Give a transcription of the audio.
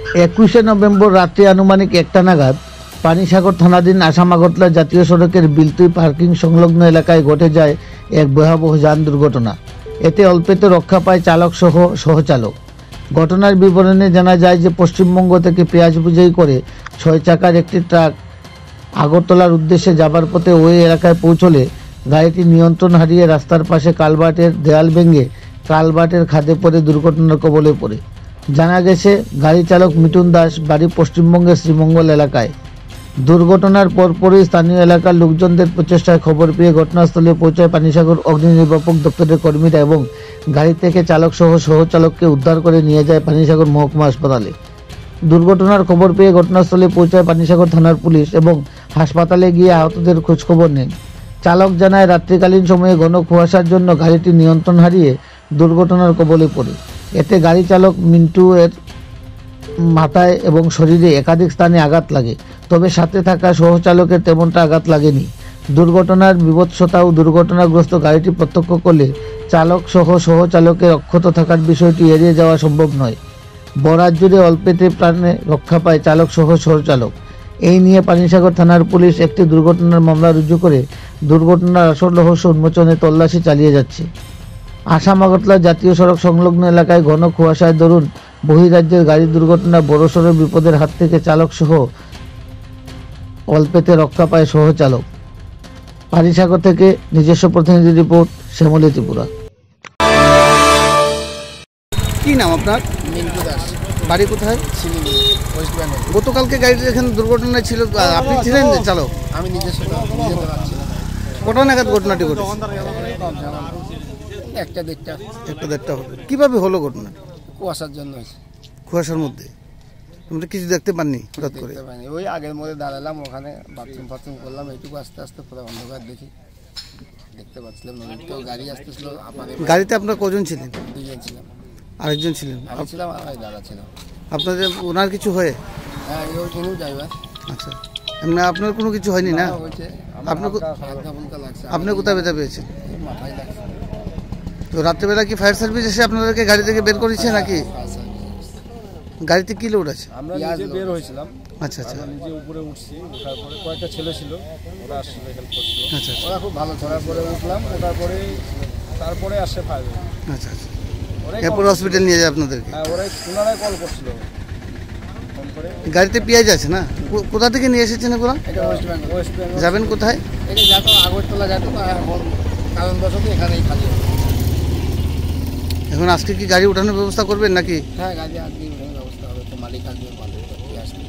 21শে November রাত্রি আনুমানিক 1টা নাগাদ পানিসাগর থানাধীন আসাম আগরতলা জাতীয় সড়কের বিলতুই পার্কিং সংলগ্ন এলাকায় ঘটে যায় এক ভয়াবহ যান দুর্ঘটনা। এতে অল্পেতে রক্ষা পায় চালক সহ সহচালক। ঘটনার বিবরণে জানা যায় যে পশ্চিমবঙ্গ থেকে পেঁয়াজ বোঝাই করে 6 চাকার একটি ট্রাক আগরতলার উদ্দেশ্যে যাবার পথে ওই এলাকায় পৌঁছলে গাড়িটি নিয়ন্ত্রণ হারিয়ে রাস্তার পাশে কালভার্টের দেয়াল ভেঙে কালভার্টের খাদে পড়ে দুর্ঘটনার কবলে পড়ে। জানা গেছে, গাড়ি চালক মিঠুন দাস, বাড়ি পশ্চিমবঙ্গের শ্রীমঙ্গল এলাকায়। দুর্ঘটনার পরপরই স্থানীয় এলাকার লোকজনদের প্রচেষ্টায় খবর পেয়ে ঘটনাস্থলে পৌঁছায় পানিসাগর অগ্নি নির্বাপক দপ্তরের কর্মীরা এবং গাড়ি থেকে চালক সহ সহচালককে উদ্ধার করে নিয়ে যায় পানিসাগর মহকুমা হাসপাতালে। দুর্ঘটনার খবর পেয়ে ঘটনাস্থলে পৌঁছায় পানিসাগর থানার পুলিশ এবং হাসপাতালে গিয়ে আহতদের খোঁজখবর নেন। চালক জানায়, রাত্রিকালীন সময়ে ঘন কুয়াশার জন্য গাড়িটি নিয়ন্ত্রণ হারিয়ে দুর্ঘটনার কবলে পড়ে। এতে গাড়ি চালক মিন্টু এর মাথায় এবং শরীরে একাধিক স্থানে আঘাত লাগে, তবে সাথে থাকা সহচালকের তেমনটা আঘাত লাগেনি। দুর্ঘটনার বিভৎসতা ও দুর্ঘটনাগ্রস্ত গাড়িটি প্রত্যক্ষ করলে চালক সহ সহচালকের অক্ষত থাকার বিষয়টি এড়িয়ে যাওয়া সম্ভব নয়। বরাত জুড়ে অল্পেতে প্রাণে রক্ষা পায় চালক সহ সহচালক। এই নিয়ে পানিসাগর থানার পুলিশ একটি দুর্ঘটনার মামলা রুজু করে দুর্ঘটনার আসল রহস্য উন্মোচনে তল্লাশি চালিয়ে যাচ্ছে। আসাম আগরতলা জাতীয় সড়ক সংলগ্ন এলাকায় ঘন কুয়াশায় দরুন বহিরাজ্যের গাড়ি দুর্ঘটনা বড়সড় বিপদের হাত থেকে চালক সহ অল্পেতে রক্ষা পায় সহচালক। পানিসাগর থেকে নিজস্ব প্রতিনিধি রিপোর্ট, শ্যামলী ত্রিপুরা। কি নাম আপনার? মিন্টু দাস, বাড়ি কোথায়? শিলিগুড়ি, ওয়েস্ট বেঙ্গল। গতকালকে গাড়িটা এখানে দুর্ঘটনায় ছিল, আপনি ছিলেন চালক? আমি নিজস্ব যেতে পারছিলাম। কটা নাগাদ ঘটনাটি ঘটেছে? একটা দেড়টা হবে। কিভাবে হলো ঘটনা? কুয়াশার জন্য হয়েছে। কুয়াশার মধ্যে আমরা কিছু দেখতে পাননি হঠাৎ করে? দেখতে পাইনি, ওই আগের মধ্যে দাঁড়ালাম, ওখানে বাথরুম করলাম, এইটুকু আস্তে আস্তে পুরো অন্ধকার দেখি, দেখতে পাচ্ছিলাম না। তো গাড়ি আসতেছিল। গাড়িতে আপনার কজন ছিলেন? দুজন ছিলাম। আরেকজন ছিলেন? আমি ছিলাম আর ওই দাদা ছিল। আপনাদের ওনার কিছু হয়? হ্যাঁ, ওইখানে ড্রাইভার। আচ্ছা, এমনি আপনার কোনো কিছু হয়নি না? আপনার হালকা ফুলকা লাগছে। আপনি কোথায় ব্যথা পেয়েছেন? মাথায় লাগছে। তো রাত্রেবেলা কি ফায়ার সার্ভিস এসে আপনাদেরকে গাড়ি থেকে বের করেছে নাকি? গাড়িতে কি লোড আছে? আমরা নিজে বের হয়েছিলাম। আচ্ছা আচ্ছা, নিজে উপরে উঠছি, ওঠার পরে কয়েকটা ছেলে ছিল, ওরা আসলে হেল্প করছিল। আচ্ছা আচ্ছা, ওরা খুব ভালো ছড়ার পরে উঠলাম, ওঠার পরে তারপরে আসে ফায়ার। আচ্ছা আচ্ছা, এরপর হসপিটাল নিয়ে যায় আপনাদেরকে? হ্যাঁ, ওনারাই কল করছিল ফোন করে। গাড়িতে পেঁয়াজ আছে না? কোথা থেকে নিয়ে এসেছেন এগুলো? এটা ওয়েস্ট বেঙ্গল। যাবেন কোথায়? এটা যাতো আগরতলা যাতো, এখন কারণবশত এখানেই খালি। এখন আজকে কি গাড়ি উঠানোর ব্যবস্থা করবেন নাকি? হ্যাঁ, গাড়ি আজকে ব্যবস্থা হবে, তো মালিক আসবে, মালিক আসবে।